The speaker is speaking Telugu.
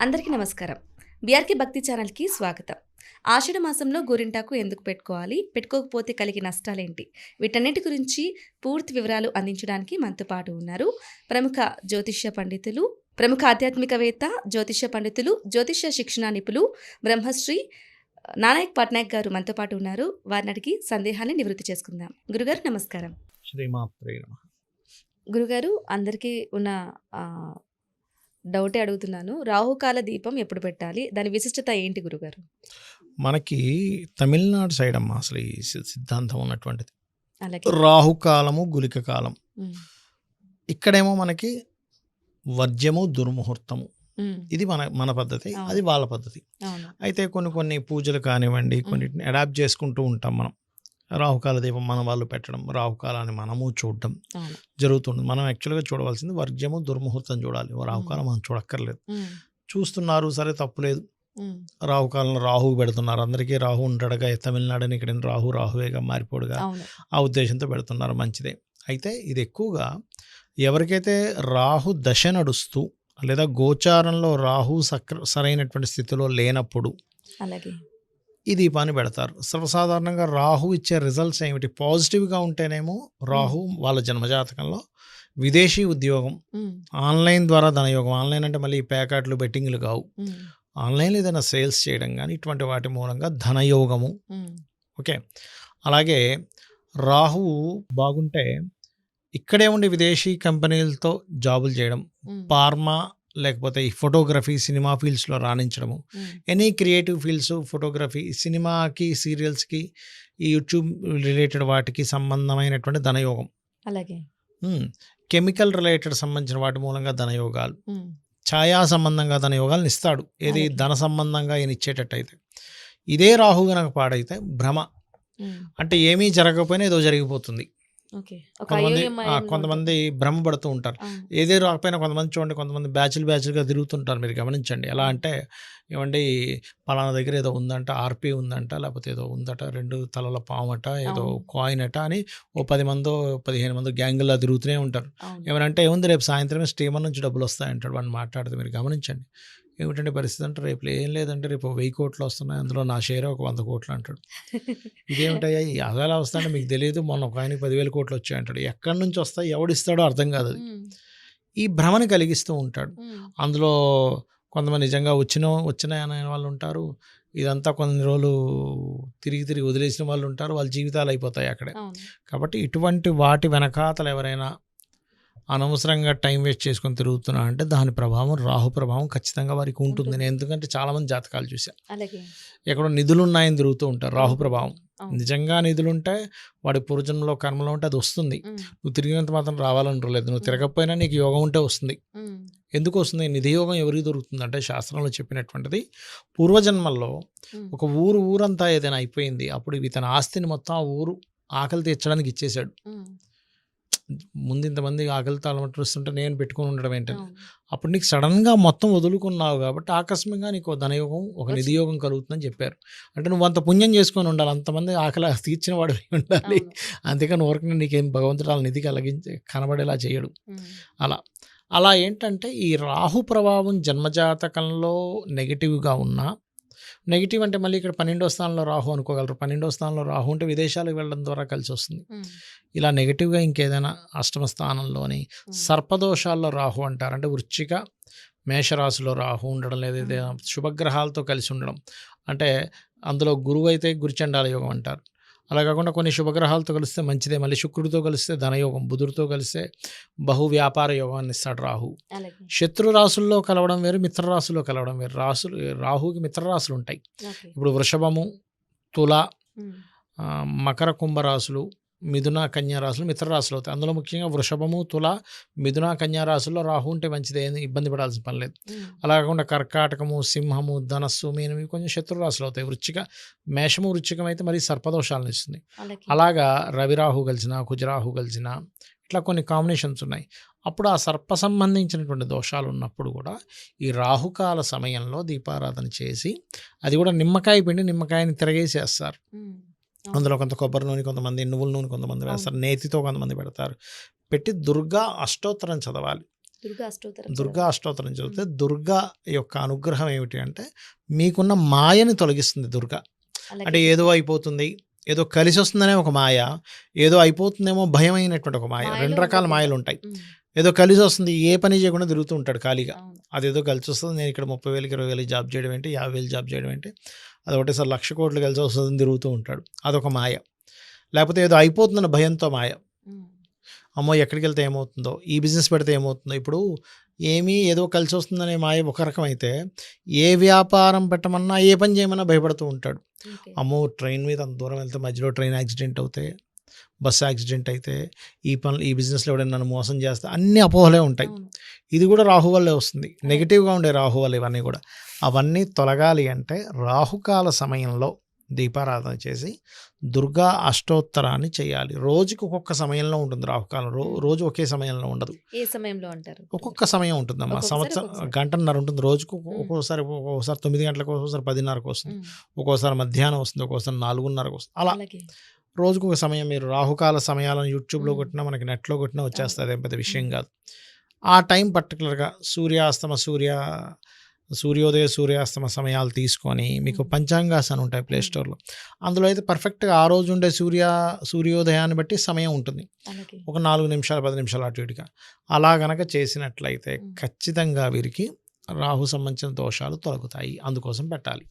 అందరికీ నమస్కారం. బీఆర్‌కే భక్తి ఛానల్‌కి స్వాగతం. ఆషాఢ మాసంలో గోరింటాకు ఎందుకు పెట్టుకోవాలి? పెట్టుకోకపోతే కలిగే నష్టాలేంటి? వీటన్నిటి గురించి పూర్తి వివరాలు అందించడానికి మనతో పాటు ఉన్నారు ప్రముఖ జ్యోతిష్య పండితులు, ప్రముఖ ఆధ్యాత్మికవేత్త, జ్యోతిష్య పండితులు, జ్యోతిష్య శిక్షణా నిపుణులు బ్రహ్మశ్రీ నానాయక్ పట్నాయక్ గారు మనతో పాటు ఉన్నారు. వారిని అడిగి సందేహాన్ని నివృత్తి చేసుకుందాం. గురుగారు నమస్కారం. శ్రీమాత్రే నమః. గురుగారు అందరికీ ఉన్న ఆహ్, డౌటే అడుగుతున్నాను. రాహుకాల దీపం ఎప్పుడు పెట్టాలి? దాని విశిష్టత ఏంటి గురుగారు? మనకి తమిళనాడు సైడ్ అమ్మా అసలు ఈ సిద్ధాంతం ఉన్నటువంటిది. అలాగే. రాహుకాలము, గులిక కాలం. హ్మ్. ఇక్కడేమో మనకి వర్జ్యము, దుర్ముహూర్తము. హ్మ్. ఇది మన పద్ధతి, అవును. అది వాళ్ళ పద్ధతి. అవును. అయితే కొన్ని పూజలు కానివ్వండి, కొన్నిటిని అడాప్ట్ చేసుకుంటూ ఉంటాం మనం. రాహుకాల దీపం మన వాళ్ళు పెట్టడం, రాహుకాలాన్ని మనము చూడడం అవును. జరుగుతుంది. మనం యాక్చువల్గా చూడవలసింది వర్జ్యము, దుర్ముహూర్తం చూడాలి. రాహుకాలం మనం చూడక్కర్లేదు. హ్మ్. చూస్తున్నారు, సరే తప్పులేదు. హ్మ్. రాహుకాలంలో రాహువు పెడుతున్నారు. అందరికీ రాహు ఉంటాడుగా, తమిళనాడు అని ఇక్కడ రాహువేగా మారిపోడుగా, అవును. ఆ ఉద్దేశంతో పెడుతున్నారు, మంచిదే. అయితే ఇది ఎక్కువగా ఎవరికైతే రాహు దశ నడుస్తూ లేదా గోచారంలో రాహు సరైనటువంటి స్థితిలో లేనప్పుడు అలాగే. ఈ దీపాన్ని పెడతారు. సర్వసాధారణంగా రాహు ఇచ్చే రిజల్ట్స్ ఏమిటి? పాజిటివ్గా ఉంటేనేమో రాహు వాళ్ళ జన్మజాతకంలో విదేశీ ఉద్యోగం, హ్మ్. ఆన్లైన్ ద్వారా ధనయోగం. ఆన్లైన్ అంటే మళ్ళీ ప్యాకెట్లు, బెట్టింగ్లు కావు. హ్మ్. ఆన్లైన్లో ఏదైనా సేల్స్ చేయడం కానీ ఇటువంటి వాటి మూలంగా ధనయోగము. హ్మ్. ఓకే. అలాగే రాహువు బాగుంటే ఇక్కడే ఉండి విదేశీ కంపెనీలతో జాబులు చేయడం, హ్మ్. ఫార్మా లేకపోతే ఈ ఫోటోగ్రఫీ, సినిమా ఫీల్డ్స్లో రాణించడము, హ్మ్. ఎనీ క్రియేటివ్ ఫీల్డ్స్, ఫోటోగ్రఫీ, సినిమాకి, సీరియల్స్కి, ఈ యూట్యూబ్ రిలేటెడ్ వాటికి సంబంధమైనటువంటి ధనయోగం. అలాగే. కెమికల్ రిలేటెడ్ సంబంధించిన వాటి మూలంగా ధనయోగాలు, హ్మ్. ఛాయా సంబంధంగా ధనయోగాలను ఇస్తాడు. ఏది అలాగే. ధన సంబంధంగా ఈయన ఇచ్చేటట్టయితే. ఇదే రాహు గనక పాడైతే భ్రమ. హ్మ్. అంటే ఏమీ జరగకపోయినా ఏదో జరిగిపోతుంది. ఓకే. ఒక కొంతమంది అయోమయంలో ఉంటుంది. కొంతమంది భ్రమపడుతూ ఉంటారు. అవును. ఏదే రాకపోయినా కొంతమంది చూడండి, కొంతమంది బ్యాచ్లుగా తిరుగుతుంటారు, మీరు గమనించండి. ఎలా అంటే, ఏమండి పలానా దగ్గర ఏదో ఉందంట, ఆర్పీ ఉందంట, లేకపోతే ఏదో ఉందట, 2 తలల పామట, ఏదో అవును. కాయిన్ అట అని ఓ 10 మందో 15 మందో గ్యాంగుల్లా తిరుగుతూనే ఉంటారు. అవును. ఏమనంటే ఏముంది, రేపు సాయంత్రమే స్టీమర్ నుంచి డబ్బులు వస్తాయంటాడు. వాడిని మాట్లాడితే మీరు గమనించండి. ఏమిటంటే పరిస్థితి అంటే, రేపు ఏం లేదంటే రేపు 1000 కోట్లు వస్తున్నాయి, అందులో నా షేర్ ఒక 100 కోట్లు అంటాడు. ఇదేమిటయ్యా అదెలా వస్తాయంటే మీకు తెలియదు, మొన్న ఒక ఆయనకి 10,000 కోట్లు వచ్చాయి అంటాడు. ఎక్కడి నుంచి వస్తాయి, ఎవడిస్తాడో అర్థం కాదు అది. హ్మ్. ఈ భ్రమని కలిగిస్తూ ఉంటాడు. హ్మ్. అందులో కొంతమంది నిజంగా వచ్చినాయనే వాళ్ళు ఉంటారు. ఇదంతా కొన్ని రోజులు తిరిగి వదిలేసిన వాళ్ళు ఉంటారు. వాళ్ళ జీవితాలు అయిపోతాయి అక్కడే. అవును. కాబట్టి ఇటువంటి వాటి వెనకాతలు ఎవరైనా అనవసరంగా టైం వేస్ట్ చేసుకొని తిరుగుతున్నా అంటే దాని ప్రభావం, రాహు ప్రభావం ఖచ్చితంగా వారికి ఉంటుంది. ఉంటుంది. నేను ఎందుకంటే చాలామంది జాతకాలు చూసా. అలాగే. ఎక్కడో నిధులు ఉన్నాయని తిరుగుతూ ఉంటారు, రాహు అవును. ప్రభావం. అవును. నిజంగా నిధులుంటే వాడి పూర్వజన్మలో, కర్మలో ఉంటే అది వస్తుంది. హ్మ్. నువ్వు తిరిగినంత మాత్రం రావాలని లేదు. నువ్వు తిరగకపోయినా నీకు యోగం ఉంటే వస్తుంది. హ్మ్. ఎందుకు వస్తుంది? నిధి యోగం ఎవరికి దొరుకుతుంది అంటే, శాస్త్రంలో చెప్పినటువంటిది, పూర్వజన్మల్లో హ్మ్. ఒక ఊరంతా ఏదైనా అయిపోయింది. అప్పుడు ఇతని ఆస్తిని మొత్తం ఆ ఊరు ఆకలి తీర్చడానికి ఇచ్చేశాడు. హ్మ్. ముందు ఇంతమంది ఆకలితో అలమటిస్తుంటే నేను పెట్టుకొని ఉండడం ఏంటని. అవును. అప్పుడు నీకు సడన్గా మొత్తం వదులుకున్నావు కాబట్టి ఆకస్మికంగా నీకు ధనయోగం, ఒక నిధి వచ్చింది. యోగం కలుగుతుందని చెప్పారు. అంటే నువ్వు అంత పుణ్యం చేసుకొని ఉండాలి, అంతమంది ఆకలి తీర్చిన వాడు ఉండాలి. అవును. అంతేకాని ఊరికి నీకేం భగవంతుడు ఆ నిధి కనబడేలా చేయడు. హ్మ్. అలా ఏంటంటే ఈ రాహు ప్రభావం జన్మజాతకంలో నెగిటివ్గా ఉన్నా, నెగిటివ్ అంటే మళ్ళీ ఇక్కడ 12వ స్థానంలో రాహు అనుకోగలరు. 12వ స్థానంలో రాహు అంటే విదేశాలకు వెళ్ళడం ద్వారా కలిసి వస్తుంది. హ్మ్. ఇలా నెగిటివ్గా ఇంకేదైనా అష్టమ స్థానంలోని హ్మ్. సర్పదోషాల్లో రాహు అంటారు. అంటే వృశ్చిక, మేషరాశిలో రాహు ఉండడం, లేదా ఏదైనా హ్మ్. శుభగ్రహాలతో కలిసి ఉండడం. అంటే అందులో గురువు అయితే గురుచండాల యోగం అంటారు. అలా కాకుండా కొన్ని శుభగ్రహాలతో కలిస్తే మంచిదే. మళ్ళీ శుక్రుడితో కలిస్తే ధనయోగం, బుధుడితో కలిస్తే బహు వ్యాపార యోగాన్ని ఇస్తాడు రాహు. అలాగే. శత్రు రాసుల్లో కలవడం వేరు, మిత్ర రాశుల్లో కలవడం వేరు. రాహుకి మిత్ర రాశులు ఉంటాయి. ఓకే. ఇప్పుడు వృషభము, తుల, హ్మ్. మకర కుంభ రాశులు, మిథున కన్యా రాశులు మిత్ర రాశులు అవుతాయి. అందులో ముఖ్యంగా వృషభము, తుల, మిథున కన్యా రాశుల్లో రాహు ఉంటే మంచిదే, ఏమి ఇబ్బంది పడాల్సిన పని లేదు. హ్మ్. అలా కాకుండా కర్కాటకము, సింహము, ధనస్సు, మీనం ఇవి కొంచెం శత్రు రాశులు అవుతాయి. మేషము, వృశ్చికం అయితే మరి సర్పదోషాలను ఇస్తుంది. అలాగే. అలాగా రవిరాహు కలిసిన, కుజరాహు కలిసిన, ఇట్లా కొన్ని కాంబినేషన్స్ ఉన్నాయి. అప్పుడు ఆ సర్ప సంబంధించినటువంటి దోషాలు ఉన్నప్పుడు కూడా ఈ రాహుకాల సమయంలో దీపారాధన చేసి, అది కూడా నిమ్మకాయ పిండి, నిమ్మకాయని తిరగేసేస్తారు. హ్మ్. అందులో కొంత కొబ్బరి నూనె, కొంతమంది నువ్వుల నూనె కొంతమంది వేస్తారు, అవును. నేతితో కొంతమంది పెడతారు. పెట్టి దుర్గా అష్టోత్తరం చదవాలి. దుర్గా అష్టోత్తరం దుర్గా చదవాలి. అష్టోత్తరం చదివితే దుర్గా యొక్క అనుగ్రహం ఏమిటి అంటే మీకున్న మాయని తొలగిస్తుంది దుర్గా. అలాగే అంటే ఏదో అయిపోతుంది, ఏదో కలిసి వస్తుందనే ఒక మాయ, ఏదో అయిపోతుందేమో భయమైనటువంటి ఒక మాయ. మాయలో 2 రకాల ఉండకూడదు. మాయలుంటాయి. హ్మ్. ఏదో కలిసి వస్తుంది, ఏ పని చేయకుండా తిరుగుతూ ఉంటాడు ఖాళీగా. అవును. అదేదో కలిసి వస్తుంది, నేను ఇక్కడ 30,000కి 20,000కి జాబ్ చేయడం ఏంటి, 50,000 జాబ్ చేయడం ఏంటి, అది ఒకటేసారి 1,00,00,000 కలిసి వస్తుందని తిరుగుతూ ఉంటాడు. అదొక మాయ. లేకపోతే ఏదో అయిపోతుందన్న భయంతో మాయ. హ్మ్. అమ్మో! ఎక్కడికెళ్తే ఏమవుతుందో, ఈ బిజినెస్ పెడితే ఏమవుతుందో. ఇప్పుడు ఏదో కలిసి వస్తుందనే మాయ ఒక రకమైతే, ఏ వ్యాపారం పెట్టమన్నా, ఏ పని చేయమన్నా భయపడుతూ ఉంటాడు. ఓకే. అమ్మో! ట్రైన్ మీద అంత దూరం వెళ్తే మధ్యలో ట్రైన్ యాక్సిడెంట్ అవుతే, బస్సు యాక్సిడెంట్ అయితే, ఈ బిజినెస్‌లో ఎవడైనా నన్ను మోసం చేస్తే, అన్ని అపోహలే ఉంటాయి. అవును. ఇది కూడా రాహు వల్లే వస్తుంది. నెగెటివ్‌గా ఉండే రాహు వల్ల ఇవన్నీ కూడా. అవన్నీ తొలగాలి అంటే రాహుకాల సమయంలో దీపారాధన చేసి దుర్గా అష్టోత్తరాన్ని చేయాలి. రోజుకి ఒక్కొక్క సమయంలో ఉంటుంది రాహుకాలం. రోజు ఒకే సమయంలో ఉండదు. ఏ సమయంలో అంటారు? ఒక్కొక్క సమయం ఉంటుందమ్మా. ఒక్కొక్కసారి ఒక్కొక్కసారి. గంటన్నర ఉంటుంది రోజుకు. ఒక్కోసారి 9 గంటలకు, ఒక్కోసారి 10:30కి వస్తుంది. హ్మ్. ఒక్కోసారి మధ్యాహ్నం వస్తుంది, ఒక్కోసారి 4:30కి వస్తుంది. అలా అలాగే. రోజుకు ఒక సమయం మీరు రాహుకాల సమయాలను యూట్యూబ్‌లో హ్మ్. కొట్టినా, మనకి నెట్‌లో కొట్టినా వచ్చేస్తది. అదేం పెద్ద విషయం హ్మ్. కాదు. ఆ టైం పర్టిక్యులర్‌గా సూర్యోదయ, సూర్యాస్తమ సమయాలు తీసుకొని మీకు హ్మ్. పంచాంగాస్ అని ఉంటాయి ప్లే స్టోర్‌లో. అందులో అయితే పర్ఫెక్ట్‌గా ఆ రోజు ఉండే సూర్యోదయాన్ని బట్టి సమయం ఉంటుంది. అలాగే. ఒక 4 నిమిషాలు, 10 నిమిషాలు అటు ఇటుగా. అలా గనక చేసినట్లయితే హ్మ్. ఖచ్చితంగా వీరికి రాహు సంబంధించిన దోషాలు తొలగుతాయి. అందుకోసం పెట్టాలి.